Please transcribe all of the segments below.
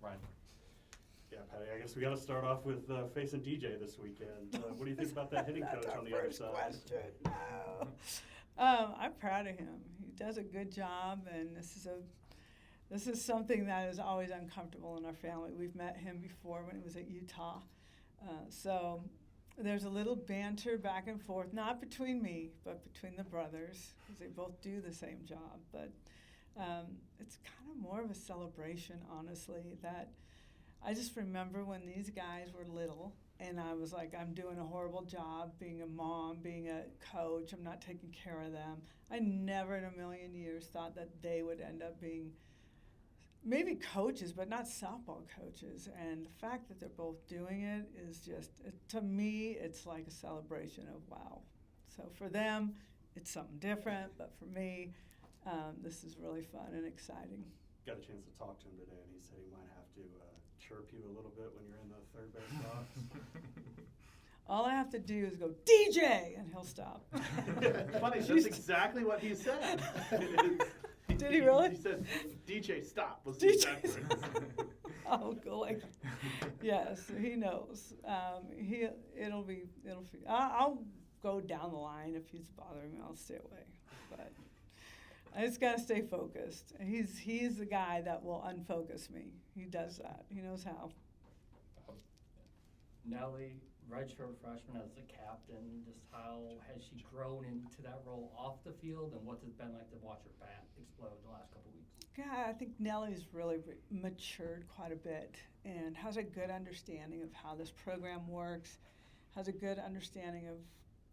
front. Yeah, Patty, I guess we got to start off with facing DJ this weekend. What do you think about that hitting coach on the other side? Question. I'm proud of him. He does a good job, and this is something that is always uncomfortable in our family. We've met him before when he was at Utah. So there's a little banter back and forth, not between me, but between the brothers, because they both do the same job. But it's kind of more of a celebration, honestly, that I just remember when these guys were little, and I was like, I'm doing a horrible job being a mom, being a coach. I'm not taking care of them. I never in a million years thought that they would end up being maybe coaches, but not softball coaches. And the fact that they're both doing it is just, to me, it's like a celebration of wow. So for them, it's something different, but for me, this is really fun and exciting. Got a chance to talk to him today, and he said he might have to chirp you a little bit when you're in the third base box. All I have to do is go, DJ, and he'll stop. Funny, that's exactly what he said. Did he really? He said, DJ, stop. Was DJ. exactly what Oh, go like, yes, he knows. I'll go down the line if he's bothering me. I'll stay away, but I just gotta stay focused. He's the guy that will unfocus me. He does that. He knows how. Nellie, redshirt freshman as the captain, just how has she grown into that role off the field, and what's it been like to watch her bat explode the last couple weeks? Yeah, I think Nellie's really matured quite a bit and has a good understanding of how this program works, has a good understanding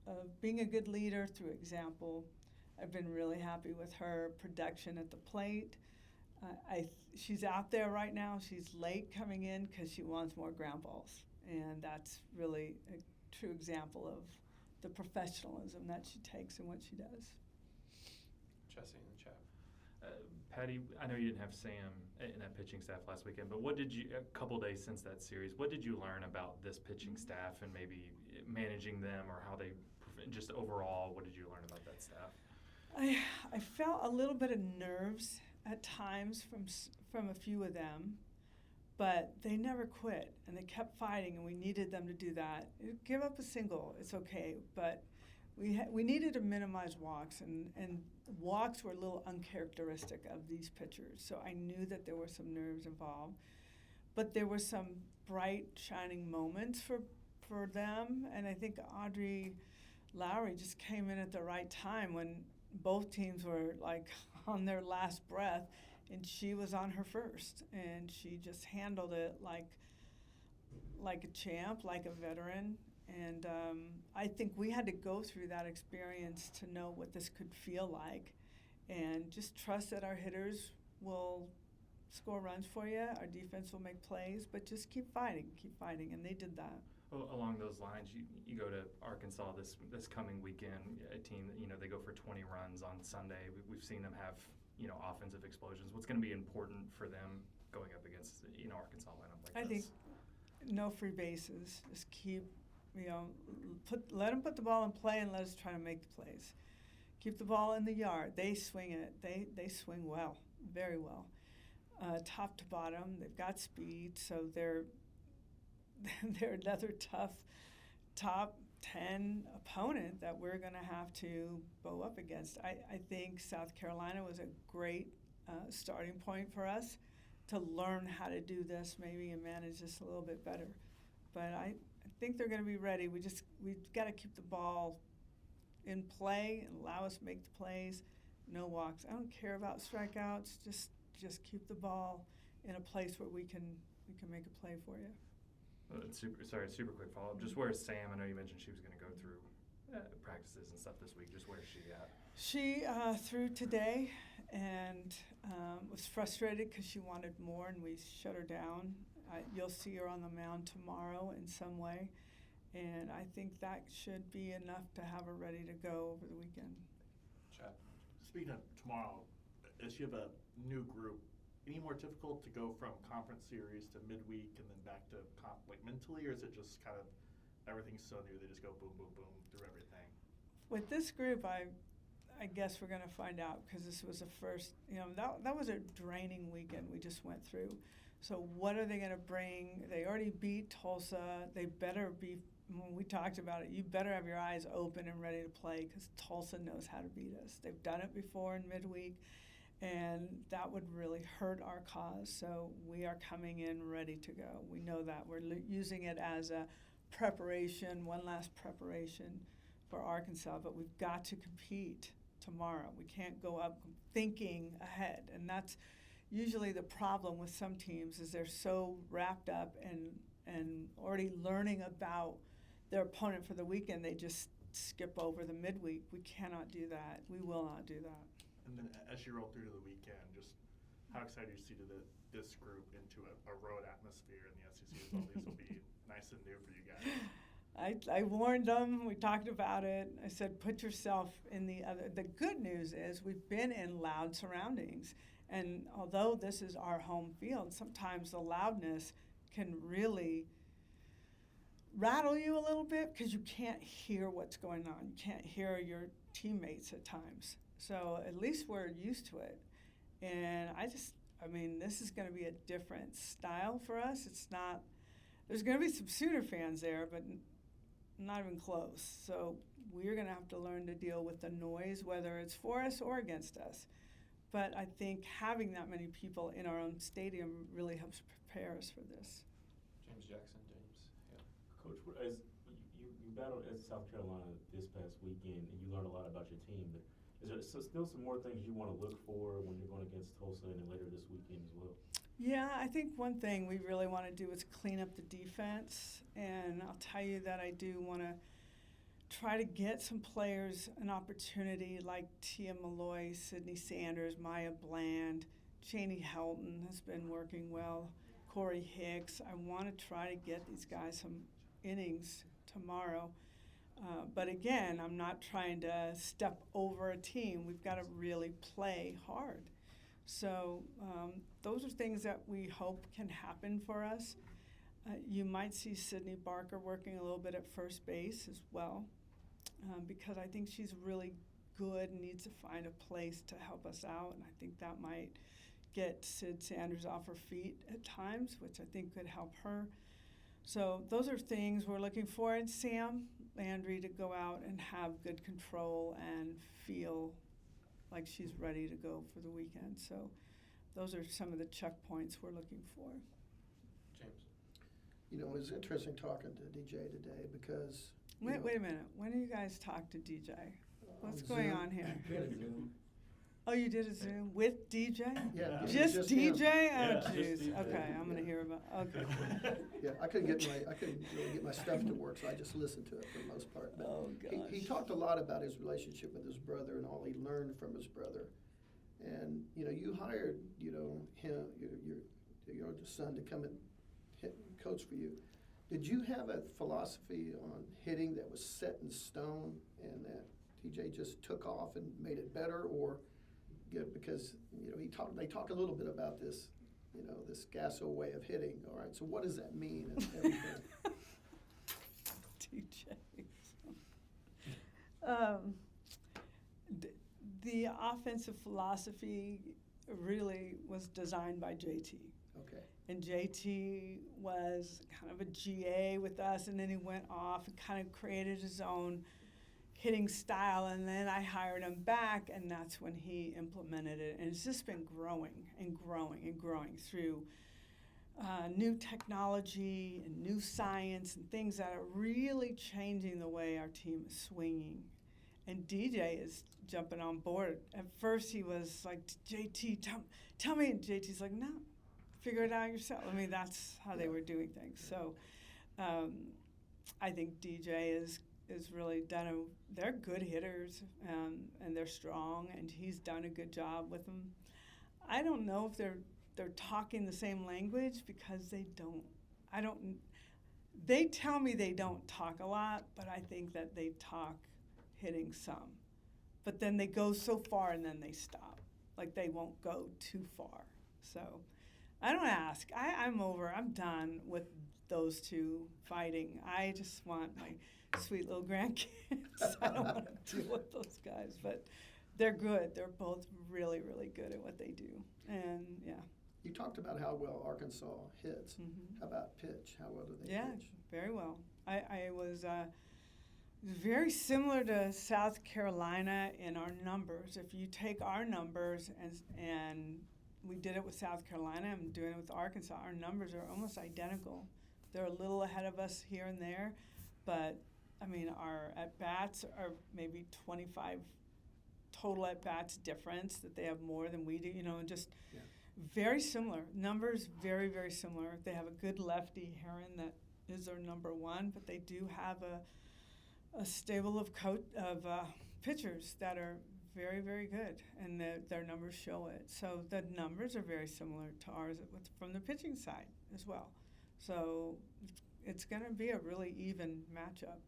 of being a good leader through example. I've been really happy with her production at the plate. She's out there right now. She's late coming in because she wants more ground balls. And that's really a true example of the professionalism that she takes in what she does. Jesse in the chat. Patty, I know you didn't have Sam in that pitching staff last weekend, but a couple days since that series, what did you learn about this pitching staff and maybe managing them, or how they, just overall, what did you learn about that staff? I felt a little bit of nerves at times from a few of them, but they never quit, and they kept fighting, and we needed them to do that. Give up a single, it's okay, but we needed to minimize walks, and walks were a little uncharacteristic of these pitchers, so I knew that there were some nerves involved, but there were some bright, shining moments for them, and I think Audrey Lowry just came in at the right time when both teams were like on their last breath, and she was on her first, and she just handled it like a champ, like a veteran. And I think we had to go through that experience to know what this could feel like, and just trust that our hitters will score runs for you, our defense will make plays, but just keep fighting, and they did that. Well, along those lines, you go to Arkansas this coming weekend, a team that, they go for 20 runs on Sunday. We've seen them have, offensive explosions. What's going to be important for them going up against, Arkansas lineup like this? I think no free bases. Just keep, let them put the ball in play and let us try to make the plays. Keep the ball in the yard. They swing it. They swing well, very well. Top to bottom, they've got speed, so they're another tough top 10 opponent that we're going to have to bow up against. I think South Carolina was a great starting point for us to learn how to do this maybe and manage this a little bit better. But I think they're going to be ready. We've got to keep the ball in play and allow us to make the plays. No walks. I don't care about strikeouts. Just keep the ball in a place where we can make a play for you. Super quick follow-up. Just where's Sam? I know you mentioned she was going to go through practices and stuff this week. Just where's she at? She threw today and was frustrated because she wanted more, and we shut her down. You'll see her on the mound tomorrow in some way, and I think that should be enough to have her ready to go over the weekend. Chat. Speaking of tomorrow, as you have a new group, any more difficult to go from conference series to midweek and then back to mentally, or is it just kind of everything's so new, they just go boom, boom, boom through everything? With this group, I guess we're going to find out, because this was the first, that was a draining weekend we just went through. So what are they going to bring? They already beat Tulsa. They better be, when we talked about it, you better have your eyes open and ready to play because Tulsa knows how to beat us. They've done it before in midweek, and that would really hurt our cause. So we are coming in ready to go. We know that. We're using it as a preparation, one last preparation for Arkansas, but we've got to compete tomorrow. We can't go up thinking ahead, and that's usually the problem with some teams is they're so wrapped up and already learning about their opponent for the weekend, they just skip over the midweek. We cannot do that. We will not do that. And then as you roll through to the weekend, just how excited you see this group into a road atmosphere in the SEC as well? These will be nice and new for you guys. I warned them. We talked about it. I said, put yourself in the other. The good news is we've been in loud surroundings. And although this is our home field, sometimes the loudness can really rattle you a little bit because you can't hear what's going on. You can't hear your teammates at times. So at least we're used to it. And this is going to be a different style for us. It's not, there's going to be some Sooner fans there, but not even close. So we're going to have to learn to deal with the noise, whether it's for us or against us. But I think having that many people in our own stadium really helps prepare us for this. James Jackson, James. Yeah. Coach, as you battled at South Carolina this past weekend, and you learned a lot about your team, but is there still some more things you want to look for when you're going against Tulsa and then later this weekend as well? Yeah, I think one thing we really want to do is clean up the defense, and I'll tell you that I do want to try to get some players an opportunity like Tia Malloy, Sydney Sanders, Maya Bland, Cheney Helton has been working well, Corey Hicks. I want to try to get these guys some innings tomorrow. But again, I'm not trying to step over a team. We've got to really play hard. So those are things that we hope can happen for us. You might see Sydney Barker working a little bit at first base as well because I think she's really good and needs to find a place to help us out, and I think that might get Sid Sanders off her feet at times, which I think could help her. So those are things we're looking for, and Sam Landry to go out and have good control and feel like she's ready to go for the weekend. So those are some of the checkpoints we're looking for. James. You know, it was interesting talking to DJ today because... Wait a minute. When do you guys talk to DJ? What's going Zoom. on here? We had a Zoom. Oh, you did a Zoom with DJ? Yeah, Just him. DJ? Yeah, Oh, just jeez. DJ. Okay, I'm gonna hear about. Okay. Yeah, I couldn't really get my stuff to work, so I just listened to it for the most part. But Oh gosh. he talked a lot about his relationship with his brother and all he learned from his brother. And you hired him, your oldest son, to come and coach for you. Did you have a philosophy on hitting that was set in stone and that TJ just took off and made it better, or because they talk a little bit about this, this Gasso way of hitting. All right, so what does that mean and everything? DJ. The offensive philosophy really was designed by JT. Okay. And JT was kind of a GA with us, and then he went off and kind of created his own hitting style, and then I hired him back, and that's when he implemented it. And it's just been growing and growing and growing through new technology and new science and things that are really changing the way our team is swinging. And DJ is jumping on board. At first he was like, JT, tell me, and JT's like, no, figure it out yourself. I mean, that's how they were doing things. So I think DJ is really done they're good hitters, and they're strong, and he's done a good job with them. I don't know if they're talking the same language because they tell me they don't talk a lot, but I think that they talk hitting some. But then they go so far and then they stop. Like they won't go too far. So I don't ask. I'm done with those two fighting. I just want my sweet little grandkids. I don't want to deal with those guys, but they're good. They're both really, really good at what they do. And yeah. You talked about how well Arkansas hits. Mhm. How about pitch? How well do they Yeah, pitch? very well. I was very similar to South Carolina in our numbers. If you take our numbers and we did it with South Carolina, I'm doing it with Arkansas, our numbers are almost identical. They're a little ahead of us here and there, but I mean, our at-bats are maybe 25 total at-bats difference, that they have more than we do, and just Yeah. very similar. Numbers, very, very similar. They have a good lefty, Heron, that is their number one, but they do have a stable of pitchers that are very, very good, and their numbers show it. So the numbers are very similar to ours from the pitching side as well. So it's going to be a really even matchup.